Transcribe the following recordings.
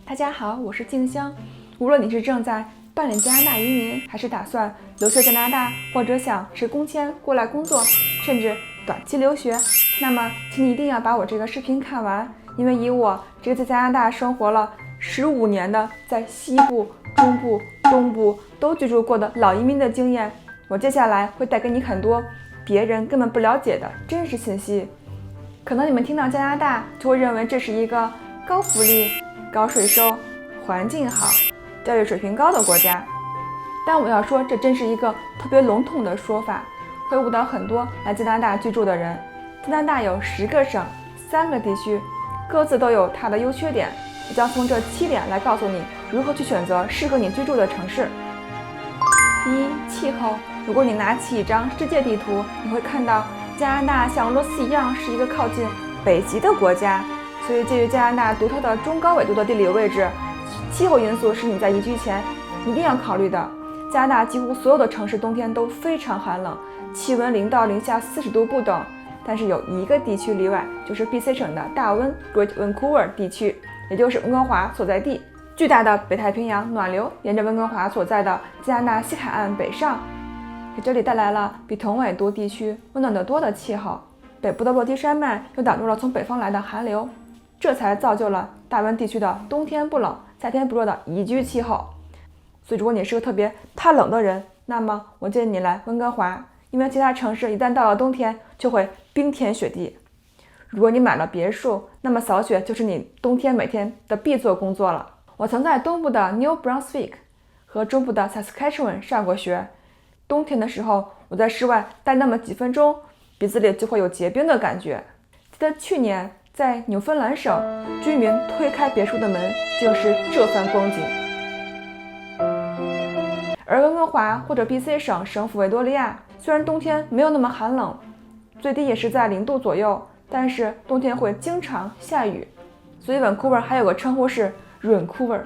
大家好，我是静香。无论你是正在办理加拿大移民，还是打算留学加拿大，或者想持工签过来工作，甚至短期留学，那么请你一定要把我这个视频看完，因为以我这个在加拿大生活了15年的，在西部、中部、东部都居住过的老移民的经验，我接下来会带给你很多别人根本不了解的真实信息。可能你们听到加拿大就会认为这是一个高福利、高税收、环境好、教育水平高的国家，但我要说，这真是一个特别笼统的说法，会误导很多来加拿大居住的人。加拿大有10个省、3个地区，各自都有它的优缺点。我将从这7点来告诉你如何去选择适合你居住的城市。第一，气候。如果你拿起一张世界地图，你会看到加拿大像俄罗斯一样是一个靠近北极的国家，所以介于加拿大独特的中高纬度的地理位置，气候因素是你在移居前一定要考虑的。加拿大几乎所有的城市冬天都非常寒冷，气温0到零下40度不等，但是有一个地区例外，就是 BC 省的大温 Great Vancouver 地区，也就是温哥华所在地。巨大的北太平洋暖流沿着温哥华所在的加拿大西海岸北上，给这里带来了比同纬度地区温暖得多的气候。北部的落基山脉又挡住了从北方来的寒流，这才造就了大温地区的冬天不冷、夏天不热的宜居气候。所以如果你是个特别怕冷的人，那么我建议你来温哥华，因为其他城市一旦到了冬天就会冰天雪地。如果你买了别墅，那么扫雪就是你冬天每天的必做工作了。我曾在东部的 New Brunswick 和中部的 Saskatchewan 上过学，冬天的时候我在室外待那么几分钟，鼻子里就会有结冰的感觉。记得去年在纽芬兰省，居民推开别墅的门，就是这番光景。而温哥华或者 BC 省省府维多利亚，虽然冬天没有那么寒冷，最低也是在0度左右，但是冬天会经常下雨，所以 Vancouver 还有个称呼是Rancouver，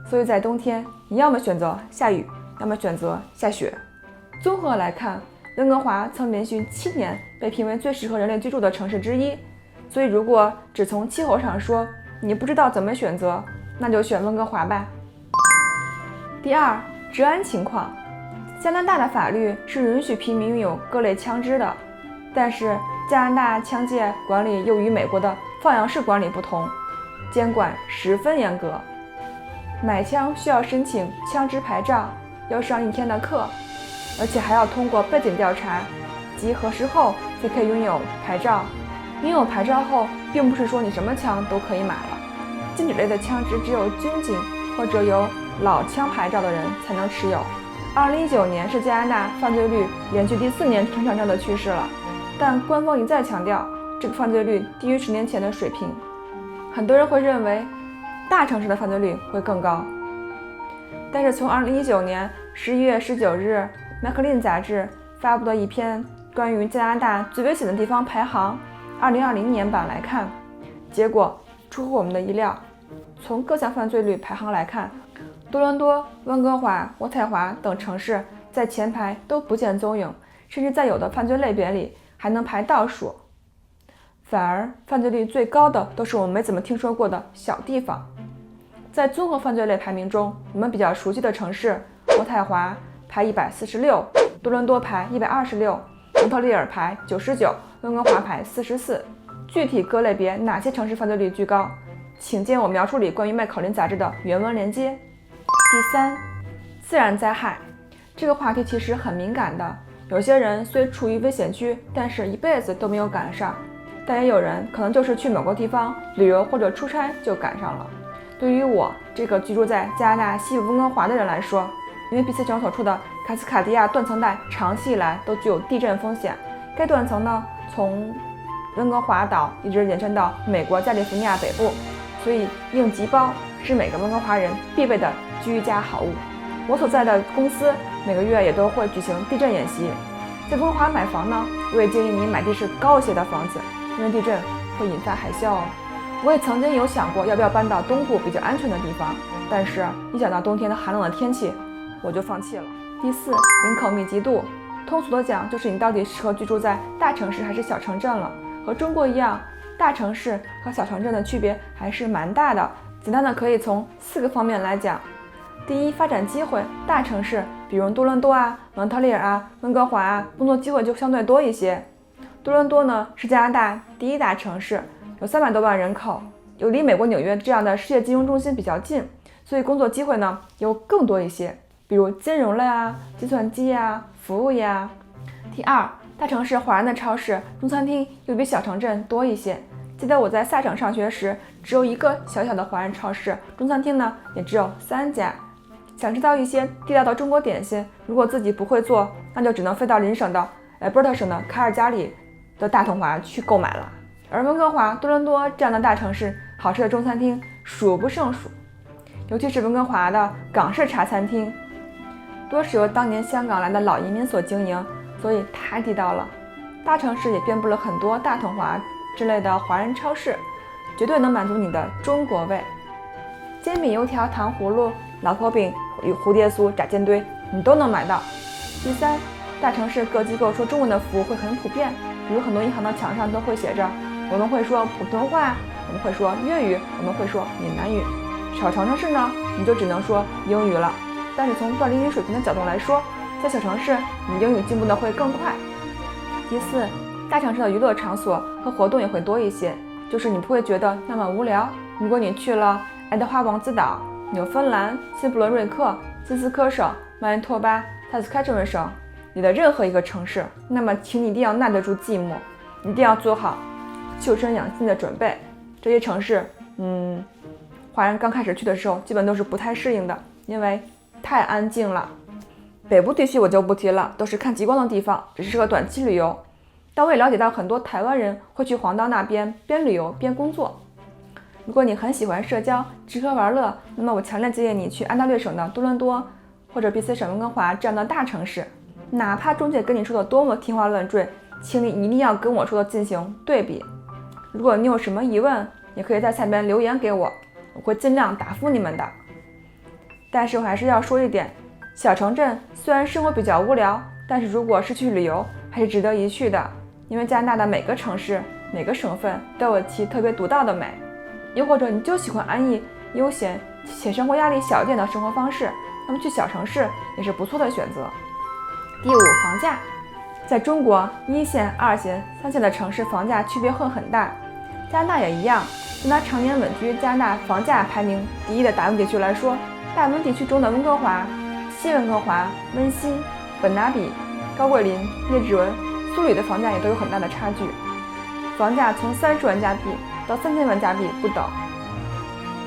所以在冬天你要么选择下雨，要么选择下雪。综合来看，温哥华曾连续7年被评为最适合人类居住的城市之一，所以如果只从气候上说，你不知道怎么选择，那就选温哥华吧。第二，治安情况。加拿大的法律是允许平民拥有各类枪支的，但是加拿大枪械管理又与美国的放养式管理不同，监管十分严格。买枪需要申请枪支牌照，要上1天的课，而且还要通过背景调查，即核实后才可以拥有牌照。拥有牌照后，并不是说你什么枪都可以买了，禁止类的枪支只有军警或者有老枪牌照的人才能持有。2019年是加拿大犯罪率连续第4年呈上升的趋势了，但官方一再强调，这个犯罪率低于10年前的水平。很多人会认为大城市的犯罪率会更高，但是从2019年11月19日麦克林杂志发布的一篇关于加拿大最危险的地方排行2020年版来看，结果出乎我们的意料。从各项犯罪率排行来看，多伦多、温哥华、渥太华等城市在前排都不见踪影，甚至在有的犯罪类别里还能排倒数。反而犯罪率最高的都是我们没怎么听说过的小地方。在综合犯罪类排名中，我们比较熟悉的城市，渥太华排146，多伦多排126，蒙特利尔排99，温哥华排44。具体各类别哪些城市犯罪率居高，请见我描述里关于麦考林杂志的原文连接。第三，自然灾害。这个话题其实很敏感的，有些人虽处于危险区，但是一辈子都没有赶上，但也有人可能就是去某个地方旅游或者出差就赶上了。对于我这个居住在加拿大西部温哥华的人来说，因为 BC 省所处的卡斯卡迪亚断层带长期以来都具有地震风险，该断层呢从温哥华岛一直延伸到美国加利福尼亚北部，所以应急包是每个温哥华人必备的居家好物。我所在的公司每个月也都会举行地震演习。在温哥华买房呢，我也建议你买地势高一些的房子，因为地震会引发海啸哦。我也曾经有想过要不要搬到东部比较安全的地方，但是一想到冬天的寒冷的天气，我就放弃了。第四，人口密集度。通俗的讲，就是你到底适合居住在大城市还是小城镇了。和中国一样，大城市和小城镇的区别还是蛮大的。简单的可以从4个方面来讲。第一，发展机会，大城市，比如多伦多啊、蒙特利尔啊、温哥华啊，工作机会就相对多一些。多伦多呢是加拿大第1大城市，有300多万人口，又离美国纽约这样的世界金融中心比较近，所以工作机会呢有更多一些，比如金融类啊、计算机啊、服务业啊。第二，大城市华人的超市、中餐厅又比小城镇多一些。记得我在萨省上学时，只有一个小小的华人超市，中餐厅呢也只有3家。想知道一些地道的中国点心，如果自己不会做，那就只能飞到邻省的Alberta省的卡尔加里的大统华去购买了。而温哥华、多伦多这样的大城市，好吃的中餐厅数不胜数，尤其是温哥华的港式茶餐厅，多是由当年香港来的老移民所经营，所以太地道了。大城市也遍布了很多大统华之类的华人超市，绝对能满足你的中国胃。煎饼、油条、糖葫芦、老婆饼与蝴蝶酥、炸煎堆你都能买到。第三，大城市各机构说中文的服务会很普遍，比如很多银行的墙上都会写着我们会说普通话，我们会说粤语，我们会说闽南语。小城市呢，你就只能说英语了。但是从锻炼英语水平的角度来说，在小城市你英语进步的会更快。第四，大城市的娱乐场所和活动也会多一些，就是你不会觉得那么无聊。如果你去了爱德华王子岛、纽芬兰、新布伦瑞克、新斯科省、曼尼托巴、萨斯喀彻温省里的任何一个城市，那么请你一定要耐得住寂寞，一定要做好救生养性的准备。这些城市华人刚开始去的时候基本都是不太适应的，因为太安静了。北部地区我就不提了，都是看极光的地方，只适合短期旅游。但我也了解到很多台湾人会去黄岛那边边旅游边工作。如果你很喜欢社交、吃喝玩乐，那么我强烈建议你去安大略省的多伦多或者 BC 省温哥华这样的大城市。哪怕中介跟你说的多么天花乱坠，请你一定要跟我说的进行对比。如果你有什么疑问，也可以在下边留言给我，我会尽量答复你们的。但是我还是要说一点，小城镇虽然生活比较无聊，但是如果是去旅游，还是值得一去的。因为加拿大的每个城市、每个省份都有其特别独到的美。又或者你就喜欢安逸、悠闲且生活压力小一点的生活方式，那么去小城市也是不错的选择。第五，房价。在中国1线、2线、3线的城市房价区别会很大，加拿大也一样。就拿常年稳居加拿大房价排名第1的大温地区来说，大温地区中的温哥华、西温哥华、温馨、本拿比、高桂林、列治文、苏里的房价也都有很大的差距，房价从30万加币到3000万加币不等。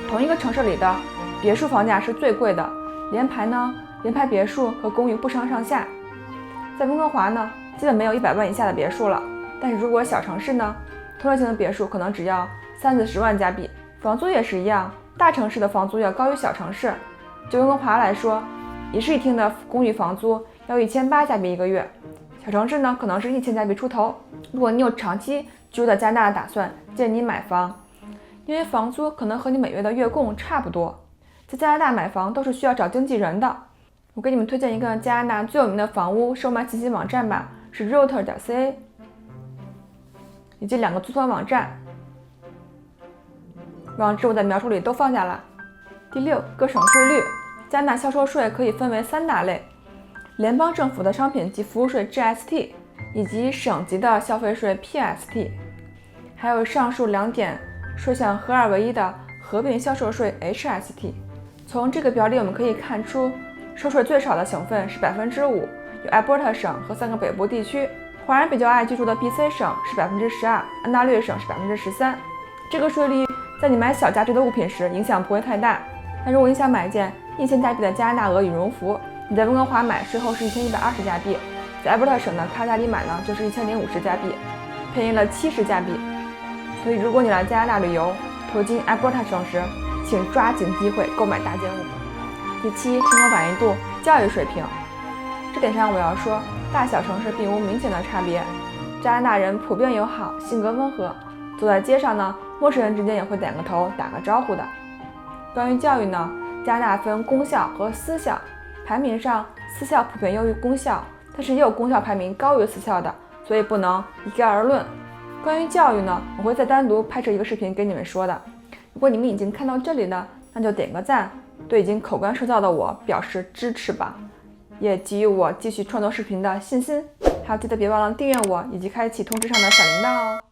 同一个城市里的别墅房价是最贵的，联排别墅和公寓不相上下。在温哥华呢，基本没有100万以下的别墅了，但是如果小城市呢，同类型的别墅可能只要30-40万加币。房租也是一样，大城市的房租要高于小城市。就温哥华来说，一室一厅的公寓房租要1800加币一个月，小城市呢可能是1000加币出头。如果你有长期居住在加拿大的打算，建议你买房，因为房租可能和你每月的月供差不多。在加拿大买房都是需要找经纪人的。我给你们推荐一个加拿大最有名的房屋售卖信息网站吧，是 Realtor.ca， 以及2个租房网站，网址我在描述里都放下了。第6，各省税率。加拿大销售税可以分为3大类：联邦政府的商品及服务税 GST， 以及省级的消费税 PST， 还有上述2点税项合二为一的合并销售税 HST。 从这个表里我们可以看出，收税最少的省份是 5%， 有 Alberta 省和3个北部地区。华人比较爱居住的 BC 省是 12%， 安大略省是 13%。 这个税率在你买小价值的物品时影响不会太大，但如果你想买一件1000加币的加拿大鹅羽绒服，你在温哥华买税后是1120加币，在 Alberta 省的卡加里买呢就是1050加币，便宜了70加币。所以如果你来加拿大旅游，途经 Alberta 省时，请抓紧机会购买大件物。第7，生活满意度、教育水平。这点上我要说，大小城市并无明显的差别。加拿大人普遍友好，性格温和，走在街上呢，陌生人之间也会点个头、打个招呼的。关于教育呢，加拿大分公校和私校，排名上私校普遍优于公校，但是也有公校排名高于私校的，所以不能一概而论。关于教育呢，我会再单独拍摄一个视频给你们说的。如果你们已经看到这里了，那就点个赞，对已经口干舌燥的我表示支持吧，也给予我继续创作视频的信心。还有记得别忘了订阅我，以及开启通知上的小铃铛哦。